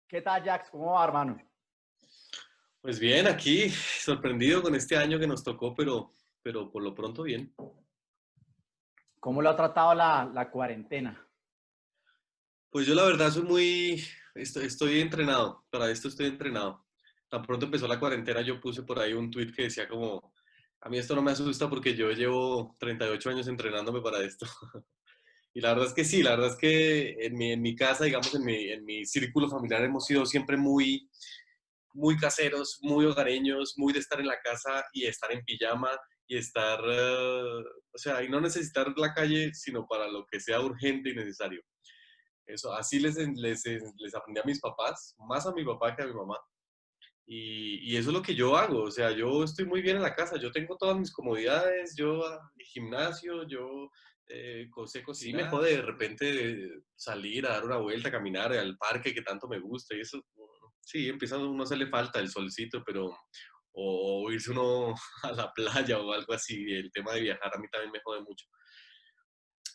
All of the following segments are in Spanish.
¿Qué tal, Jax? ¿Cómo va, hermano? Pues bien, aquí sorprendido con este año que nos tocó, pero por lo pronto bien. ¿Cómo lo ha tratado la cuarentena? Pues yo la verdad estoy entrenado, para esto estoy entrenado. Tan pronto empezó la cuarentena yo puse por ahí un tweet que decía como, a mí esto no me asusta porque yo llevo 38 años entrenándome para esto. Y la verdad es que sí, la verdad es que en mi casa, digamos, en mi círculo familiar hemos sido siempre muy caseros, muy hogareños, muy de estar en la casa y estar en pijama y estar, o sea, y no necesitar la calle, sino para lo que sea urgente y necesario. Eso, así les aprendí a mis papás, más a mi papá que a mi mamá. Y eso es lo que yo hago, o sea, yo estoy muy bien en la casa, yo tengo todas mis comodidades, yo mi gimnasio, yo sé cocinar. Sí me jode de repente salir a dar una vuelta, caminar al parque que tanto me gusta y eso, sí, empieza a uno a hacerle falta el solcito, pero o irse uno a la playa o algo así, el tema de viajar a mí también me jode mucho.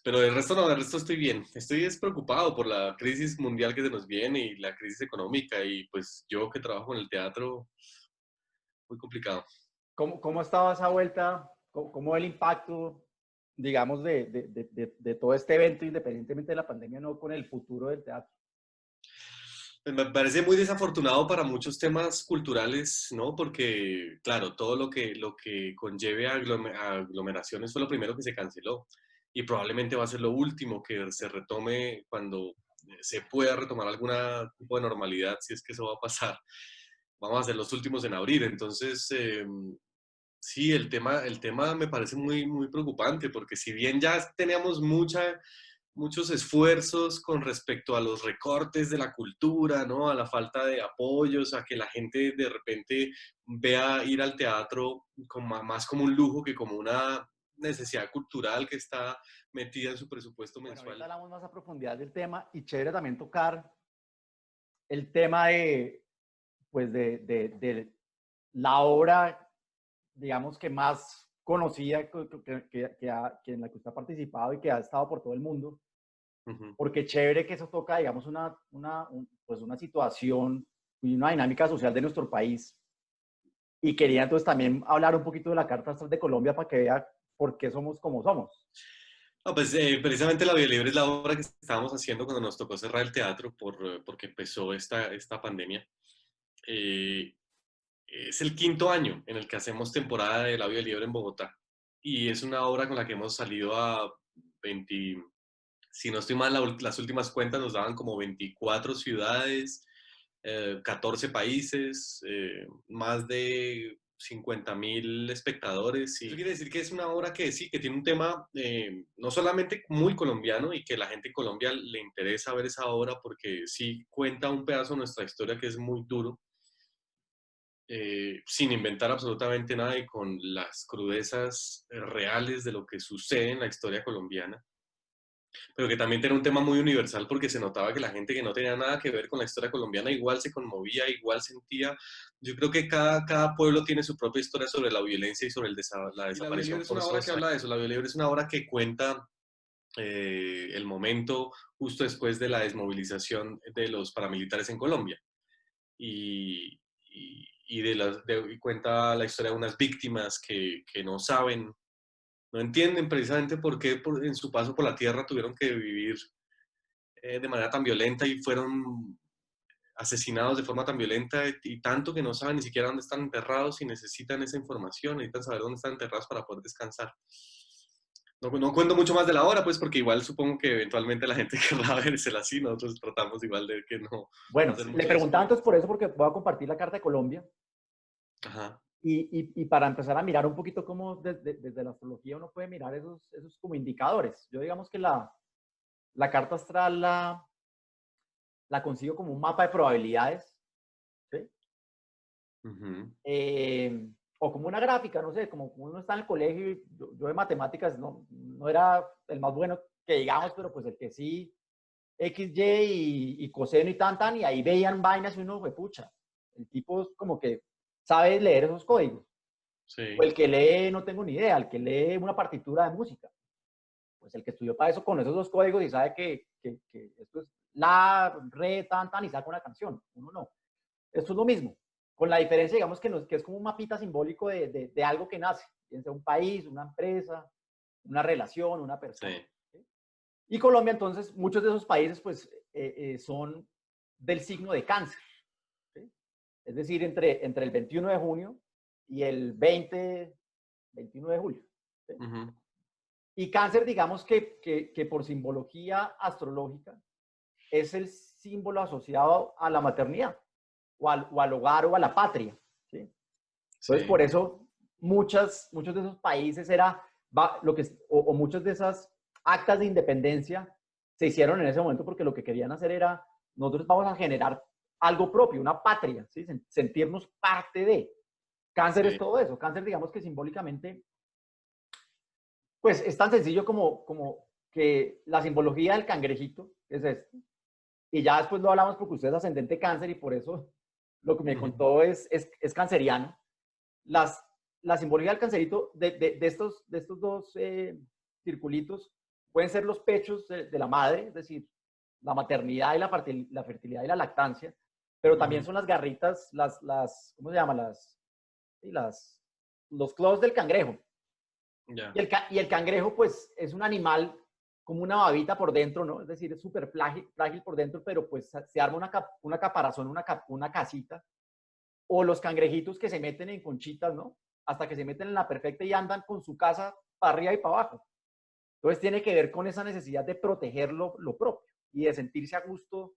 Pero del resto no, del resto estoy bien. Estoy despreocupado por la crisis mundial que se nos viene y la crisis económica y pues yo que trabajo en el teatro, muy complicado. ¿Cómo ha estado esa vuelta? ¿Cómo el impacto, digamos, de todo este evento, independientemente de la pandemia, no con el futuro del teatro? Pues me parece muy desafortunado para muchos temas culturales, ¿no? Porque, claro, todo lo que conlleve a aglomeraciones fue lo primero que se canceló y probablemente va a ser lo último que se retome cuando se pueda retomar algún tipo de normalidad, si es que eso va a pasar. Vamos a ser los últimos en abrir. Entonces, sí, el tema me parece muy preocupante porque si bien ya teníamos muchos esfuerzos con respecto a los recortes de la cultura, ¿no? A la falta de apoyos, a que la gente de repente vea ir al teatro como, más como un lujo que como una necesidad cultural que está metida en su presupuesto Bueno, ahorita mensual. hablamos más a profundidad del tema y chévere también tocar el tema de, pues, de la obra, digamos, que más conocida que en la que usted ha participado y que ha estado por todo el mundo, Ujú. porque chévere que eso toca, digamos, pues una situación y una dinámica social de nuestro país. Y quería entonces también hablar un poquito de la Carta Astral de Colombia para que vea por qué somos como somos. No, pues precisamente La Vía Libre es la obra que estábamos haciendo cuando nos tocó cerrar el teatro porque empezó esta pandemia. Eh, Es el quinto año en el que hacemos temporada de La Vía Libre en Bogotá y es una obra con la que hemos salido a 20, si no estoy mal, las últimas cuentas nos daban como 24 ciudades, 14 países, más de 50.000 espectadores. Y eso quiere decir que es una obra que sí, que tiene un tema no solamente muy colombiano y que la gente en Colombia le interesa ver esa obra porque sí cuenta un pedazo de nuestra historia que es muy duro, sin inventar absolutamente nada y con las crudezas reales de lo que sucede en la historia colombiana, pero que también tiene un tema muy universal porque se notaba que la gente que no tenía nada que ver con la historia colombiana igual se conmovía, igual sentía. Yo creo que cada pueblo tiene su propia historia sobre la violencia y sobre la desaparición. Y La Vía Libre es una obra que habla de eso, La Vía Libre es una obra que cuenta el momento justo después de la desmovilización de los paramilitares en Colombia y cuenta la historia de unas víctimas que no saben, no entienden precisamente por qué en su paso por la tierra tuvieron que vivir de manera tan violenta y fueron asesinados de forma tan violenta y tanto que no saben ni siquiera dónde están enterrados y necesitan esa información, necesitan saber dónde están enterrados para poder descansar. No cuento mucho más de la obra, pues, porque igual supongo que eventualmente la gente querrá vérsela así. Nosotros tratamos igual de que no Bueno, hacer le mucho preguntaba spoiler. entonces por eso, porque voy a compartir la Carta de Colombia Ajá. y para empezar a mirar un poquito cómo desde la astrología uno puede mirar esos como indicadores. Yo digamos que la Carta Astral la consigo como un mapa de probabilidades, ¿sí? Ujú. O como una gráfica, no sé, como uno está en el colegio y yo de matemáticas no era el más bueno que digamos, pero pues el que sí, X, Y y coseno y tan, y ahí veían vainas y uno fue pucha. El tipo es como que sabe leer esos códigos. Sí, O el que lee, no tengo ni idea, el que lee una partitura de música. Pues el que estudió para eso con esos dos códigos y sabe que esto es la, re, tan, tan, y saca una canción. Uno no. Esto es lo mismo, con la diferencia, digamos, que es como un mapita simbólico de algo que nace, bien sea un país, una empresa, una relación, una persona. sí. ¿Sí? Y Colombia, entonces, muchos de esos países, pues, son del signo de cáncer. ¿Sí? Es decir, entre el 21 de junio y el 21 de julio. ¿Sí? Ujú. Y cáncer, digamos que por simbología astrológica, es el símbolo asociado a la maternidad, o al hogar, o a la patria. ¿Sí? Entonces, por Sí, eso, muchos de esos países o muchas de esas actas de independencia se hicieron en ese momento porque lo que querían hacer era, nosotros vamos a generar algo propio, una patria, ¿sí? Sentirnos parte de. Cáncer es sí. todo eso. Cáncer, digamos que simbólicamente, pues es tan sencillo como que la simbología del cangrejito es esto. Y ya después lo hablamos porque usted es ascendente cáncer y por eso lo que me Ujú. contó es canceriano. Las, la simbología del cancerito, de estos dos circulitos, pueden ser los pechos de la madre, es decir, la maternidad y la fertilidad y la lactancia, pero también Ujú. son las garritas, ¿cómo se llama? Sí, los claws del cangrejo. Ya. Y el cangrejo, pues, es un animal como una babita por dentro, ¿no? Es decir, es súper frágil por dentro, pero pues se arma una caparazón, una casita. O los cangrejitos que se meten en conchitas, ¿no? Hasta que se meten en la perfecta y andan con su casa para arriba y para abajo. Entonces tiene que ver con esa necesidad de proteger lo propio y de sentirse a gusto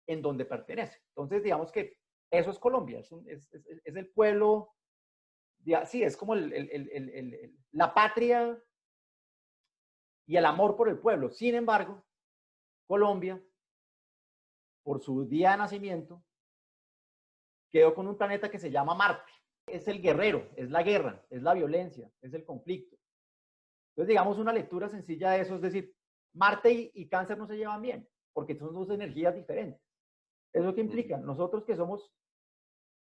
en donde pertenece. Entonces, digamos que eso es Colombia, es el pueblo, sí, es como la patria y el amor por el pueblo. Sin embargo, Colombia, por su día de nacimiento, quedó con un planeta que se llama Marte. Es el guerrero, es la guerra, es la violencia, es el conflicto. Entonces, digamos, una lectura sencilla de eso es decir, Marte y Cáncer no se llevan bien, porque son dos energías diferentes. ¿Eso qué Ujú. implica? Nosotros que somos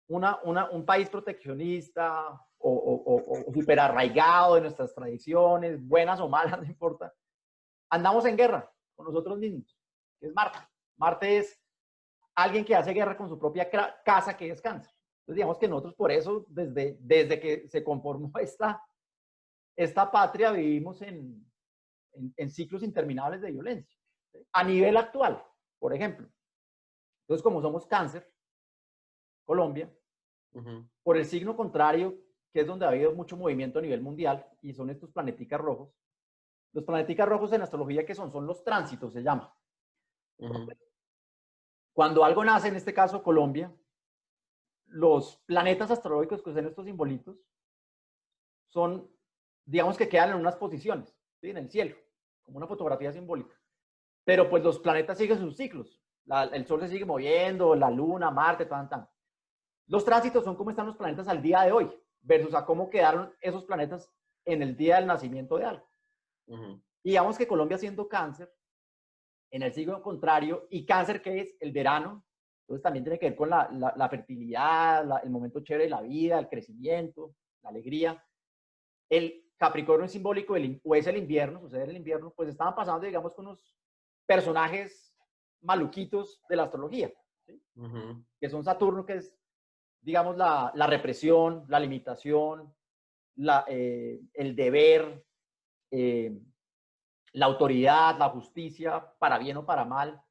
un país proteccionista o súper arraigado de nuestras tradiciones, buenas o malas, no importa, andamos en guerra con nosotros mismos, que es Marte. Marte es alguien que hace guerra con su propia casa, que es Cáncer. Entonces, digamos que nosotros por eso, desde que se conformó esta patria, vivimos en ciclos interminables de violencia. ¿Sí? A nivel actual, por ejemplo. Entonces, como somos Cáncer, Colombia, Ujú. por el signo contrario, que es donde ha habido mucho movimiento a nivel mundial, y son estos planeticas rojos. Los planeticas rojos en astrología, ¿qué son? Son los tránsitos, se llama. Ujú. Cuando algo nace, en este caso Colombia, los planetas astrológicos que usan estos simbolitos son, digamos que quedan en unas posiciones, ¿sí? En el cielo, como una fotografía simbólica. Pero pues los planetas siguen sus ciclos. El Sol se sigue moviendo, la Luna, Marte, tan, tan. Los tránsitos son cómo están los planetas al día de hoy, versus a cómo quedaron esos planetas en el día del nacimiento de algo. Ujú. Y digamos que Colombia siendo Cáncer, en el signo contrario, y Cáncer que es el verano, entonces también tiene que ver con la fertilidad, el momento chévere de la vida, el crecimiento, la alegría. El Capricornio es simbólico o es el invierno, sucede en el invierno, pues estaban pasando, digamos, con unos personajes maluquitos de la astrología, ¿sí? Ujú. Que son Saturno, que es, digamos, la represión, la limitación, el deber, eh, la autoridad, la justicia, para bien o para mal.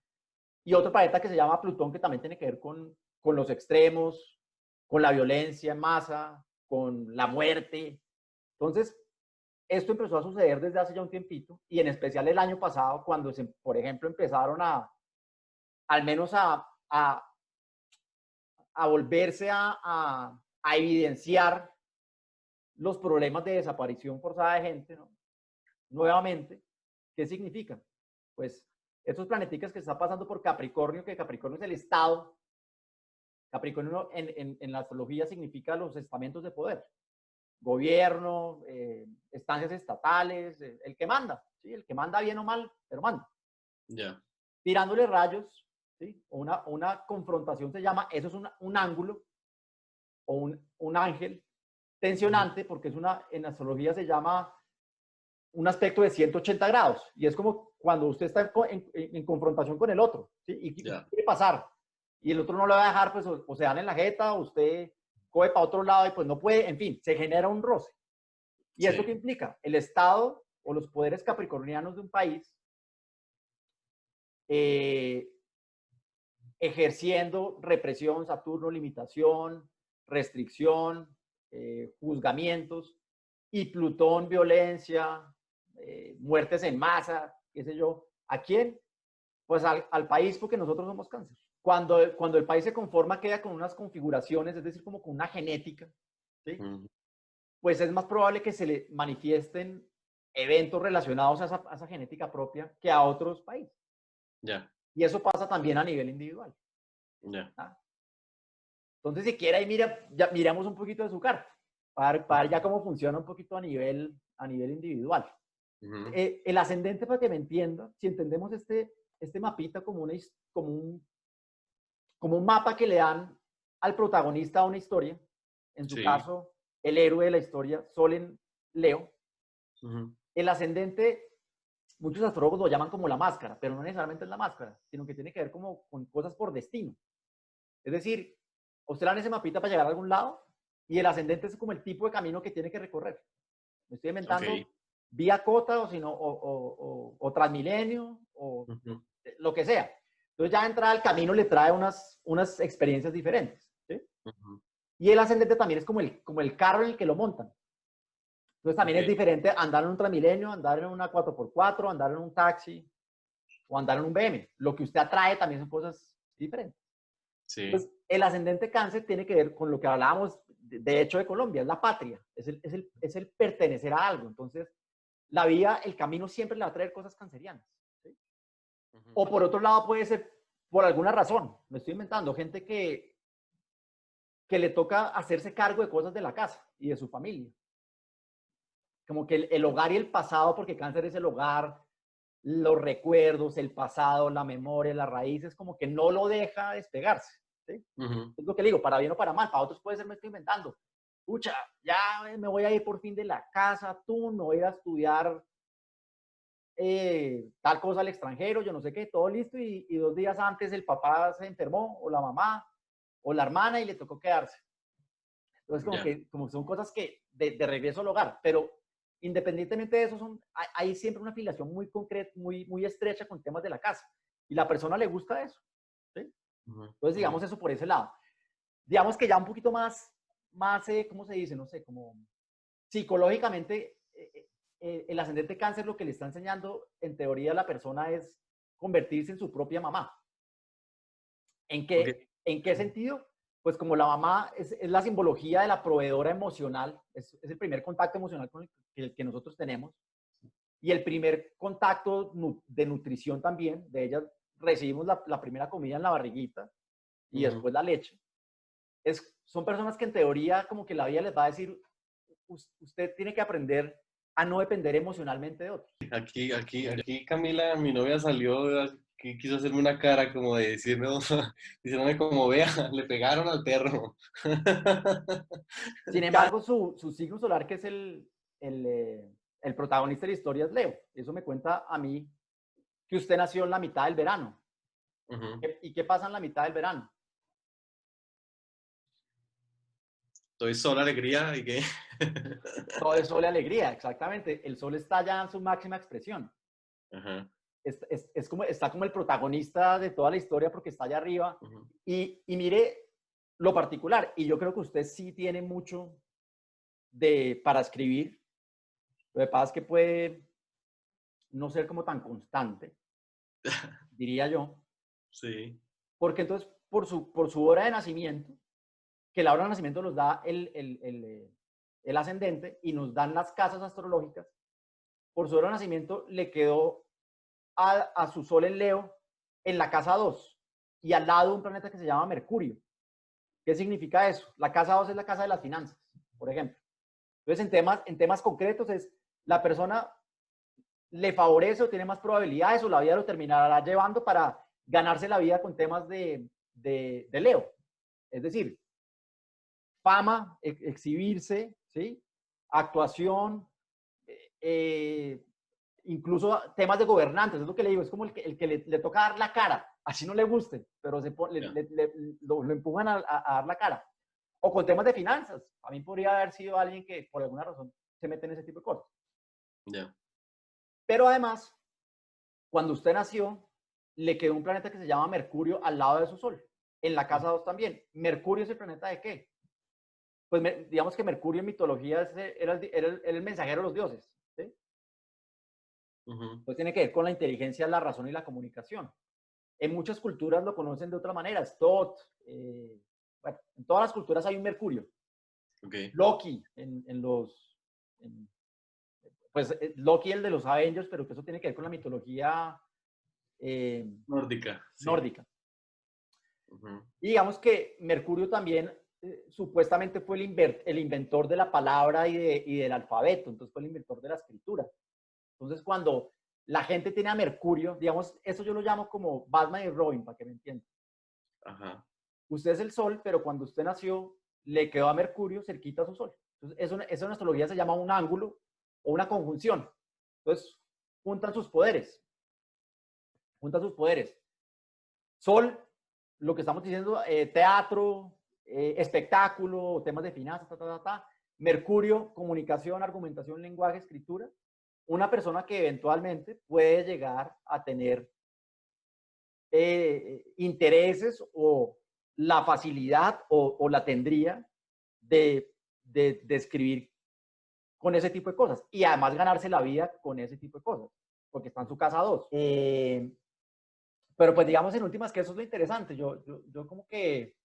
Y otro planeta que se llama Plutón, que también tiene que ver con los extremos, con la violencia en masa, con la muerte. Entonces, esto empezó a suceder desde hace ya un tiempito, y en especial el año pasado, cuando, por ejemplo, empezaron al menos a volverse a evidenciar los problemas de desaparición forzada de gente, ¿no? Nuevamente, ¿qué significan? Pues estos planeticas que están pasando por Capricornio, que Capricornio es el estado. Capricornio en la astrología significa los estamentos de poder, gobierno, estancias estatales, el que manda, ¿sí? El que manda bien o mal, pero manda. Ya. Tirándole rayos, ¿sí? Una confrontación se llama, eso es un ángulo o un ángel, tensionante porque es en astrología se llama un aspecto de 180 grados y es como cuando usted está en confrontación con el otro, ¿sí? Y quiere pasar y el otro no le va a dejar, pues o se dan en la jeta o usted coge para otro lado y pues no puede, en fin, se genera un roce. ¿Y eso qué implica? El Estado o los poderes capricornianos de un país ejerciendo represión, Saturno, limitación, restricción, juzgamientos, y Plutón, violencia, muertes en masa, qué sé yo. ¿A quién? Pues al país, porque nosotros somos cáncer. Cuando el país se conforma, queda con unas configuraciones, es decir, como con una genética, ¿sí? Pues es más probable que se le manifiesten eventos relacionados a esa genética propia que a otros países. Y eso pasa también a nivel individual. ¿Ah? Entonces, si quiere, ahí ya miramos un poquito de su carta, para ver ya cómo funciona un poquito a nivel individual. El ascendente, para que me entienda, si entendemos este mapita como un mapa que le dan al protagonista a una historia, en su caso, el héroe de la historia, Sol en Leo. El ascendente, muchos astrólogos lo llaman como la máscara, pero no necesariamente es la máscara, sino que tiene que ver como con cosas por destino. Es decir, usted le dan ese mapita para llegar a algún lado y el ascendente es como el tipo de camino que tiene que recorrer. Me estoy inventando vía Cota o Transmilenio o lo que sea. Entonces ya de entrada el camino le trae unas experiencias diferentes. ¿Sí? Y el ascendente también es como el carro en el que lo montan. Entonces también es diferente andar en un Transmilenio, andar en una 4x4, andar en un taxi o andar en un BM. Lo que usted atrae también son cosas diferentes. Entonces, el ascendente Cáncer tiene que ver con lo que hablábamos, de hecho, de Colombia, es la patria, es el pertenecer a algo. Entonces, la vida, el camino siempre le va a traer cosas cancerianas. ¿Sí? O por otro lado puede ser por alguna razón, me estoy inventando, gente que le toca hacerse cargo de cosas de la casa y de su familia. Como que el hogar y el pasado, porque Cáncer es el hogar, los recuerdos, el pasado, la memoria, las raíces, como que no lo deja despegarse. ¿Sí? Es lo que le digo, para bien o para mal. Para otros puede ser, me estoy inventando. Pucha, ya me voy a ir por fin de la casa, tú no voy a estudiar tal cosa al extranjero, yo no sé qué, todo listo, y 2 días antes el papá se enfermó, o la mamá, o la hermana, y le tocó quedarse. Entonces, como son cosas que de regreso al hogar, pero independientemente de eso, hay siempre una afiliación muy concreta, muy estrecha con temas de la casa, y la persona le gusta eso. ¿Sí? Entonces, digamos eso por ese lado. Digamos que ya un poquito más ¿cómo se dice? No sé, como psicológicamente, el ascendente Cáncer lo que le está enseñando, en teoría, a la persona es convertirse en su propia mamá. ¿En qué sentido? Pues como la mamá es la simbología de la proveedora emocional, es el primer contacto emocional con el que nosotros tenemos, y el primer contacto de nutrición también, de ella recibimos la primera comida en la barriguita y después la leche. Son personas que en teoría como que la vida les va a decir, usted tiene que aprender a no depender emocionalmente de otros. Aquí Camila, mi novia salió, que quiso hacerme una cara como de diciéndome como, vea, le pegaron al perro. Sin embargo, su signo solar, que es el protagonista de la historia, es Leo. Eso me cuenta a mí que usted nació en la mitad del verano. ¿Y qué pasa en la mitad del verano? Todo sol, alegría y qué. Todo es sol y alegría, exactamente. El sol está ya en su máxima expresión. Está como el protagonista de toda la historia porque está allá arriba. Y mire lo particular. Y yo creo que usted sí tiene mucho para escribir. Lo que pasa es que puede no ser como tan constante, diría yo. Sí. Porque entonces, por su hora de nacimiento, que la hora de nacimiento nos da el ascendente y nos dan las casas astrológicas, por su hora de nacimiento le quedó a su sol en Leo en la casa 2 y al lado un planeta que se llama Mercurio. ¿Qué significa eso? La casa 2 es la casa de las finanzas, por ejemplo. Entonces, en temas concretos es la persona le favorece o tiene más probabilidades o la vida lo terminará llevando para ganarse la vida con temas de Leo. Es decir, fama, exhibirse, ¿sí? Actuación, incluso temas de gobernantes, es lo que le digo, es como el que le toca dar la cara, así no le guste, pero Ya. lo empujan a dar la cara. O con temas de finanzas, a mí podría haber sido alguien que por alguna razón se mete en ese tipo de cosas. Ya. Pero además, cuando usted nació, le quedó un planeta que se llama Mercurio al lado de su Sol, en la casa 2 también. ¿Mercurio es el planeta de qué? Pues digamos que Mercurio en mitología era el mensajero de los dioses, ¿sí? Ujú. Pues tiene que ver con la inteligencia, la razón y la comunicación. En muchas culturas lo conocen de otra manera, es Thoth. Bueno, en todas las culturas hay un Mercurio. Ok. Loki, en, pues Loki el de los Avengers, pero que eso tiene que ver con la mitología eh, Nórdica, sí. nórdica. Ujú. Y digamos que Mercurio también supuestamente fue el inventor de la palabra y del alfabeto, entonces fue el inventor de la escritura. Entonces cuando la gente tiene a Mercurio, digamos, eso yo lo llamo como Batman y Robin, para que me entiendan. Ajá. Usted es el Sol, pero cuando usted nació, le quedó a Mercurio cerquita a su Sol. Entonces eso en astrología se llama un ángulo o una conjunción. Entonces juntan sus poderes, juntan sus poderes. Sol, lo que estamos diciendo, teatro, espectáculo, temas de finanzas, ta, ta, ta, ta. Mercurio, comunicación, argumentación, lenguaje, escritura. Una persona que eventualmente puede llegar a tener intereses o la facilidad o la tendría de escribir con ese tipo de cosas y además ganarse la vida con ese tipo de cosas, porque está en su casa 2. Pero pues digamos en últimas que eso es lo interesante. Yo como que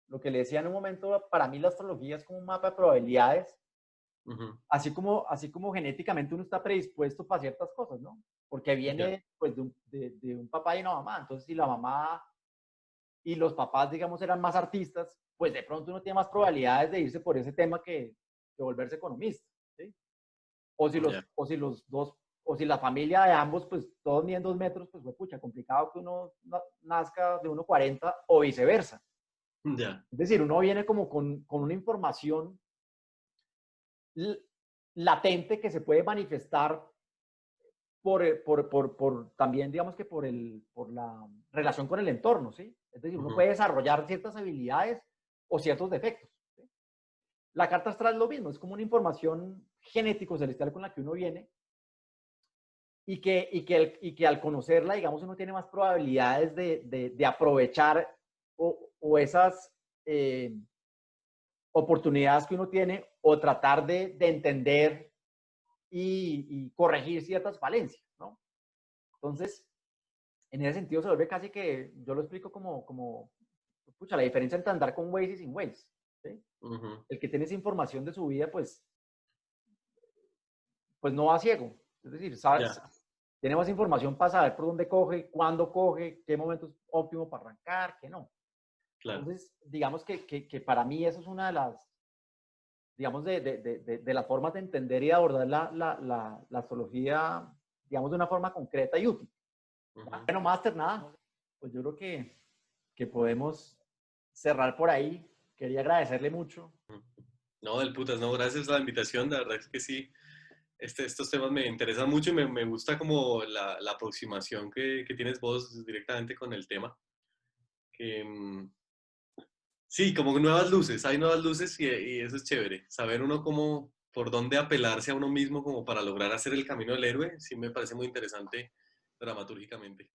lo que le decía en un momento, para mí la astrología es como un mapa de probabilidades, Ujú. así como genéticamente uno está predispuesto para ciertas cosas, ¿no? Porque Ya. viene pues de un papá y una mamá. Entonces si la mamá y los papás, digamos, eran más artistas, pues de pronto uno tiene más probabilidades de irse por ese tema que volverse economista, ¿sí? Ya. O si los dos, o si la familia de ambos, pues todos miden 2 metros, pues pucha, complicado que uno nazca de 1,40 o viceversa. Ya. Es decir, uno viene como con una información latente que se puede manifestar por también, digamos que por la relación con el entorno, ¿sí? Es decir, uno Ujú. puede desarrollar ciertas habilidades o ciertos defectos, ¿sí? La carta astral es lo mismo, es como una información genético celestial con la que uno viene y que al conocerla, digamos, uno tiene más probabilidades de aprovechar o esas oportunidades que uno tiene o tratar de entender y corregir ciertas falencias, ¿no? Entonces, en ese sentido se vuelve casi que, yo lo explico como pucha, la diferencia entre andar con Waze y sin Waze, ¿sí? Ujú. El que tiene esa información de su vida, pues no va ciego. Es decir, Ya. tiene más información para saber por dónde coge, cuándo coge, qué momento es óptimo para arrancar, qué no. Claro. Entonces, digamos que para mí eso es una de las, digamos, de las formas de entender y de abordar la astrología, digamos, de una forma concreta y útil. Ujú. Bueno, Master, nada, pues yo creo que podemos cerrar por ahí. Quería agradecerle mucho. No, del putas, no, gracias por la invitación, la verdad es que sí, estos temas me interesan mucho y me gusta como la aproximación que tienes vos directamente con el tema. Que, sí, como hay nuevas luces y eso es chévere. Saber uno cómo, por dónde apelarse a uno mismo como para lograr hacer el camino del héroe, sí me parece muy interesante dramatúrgicamente.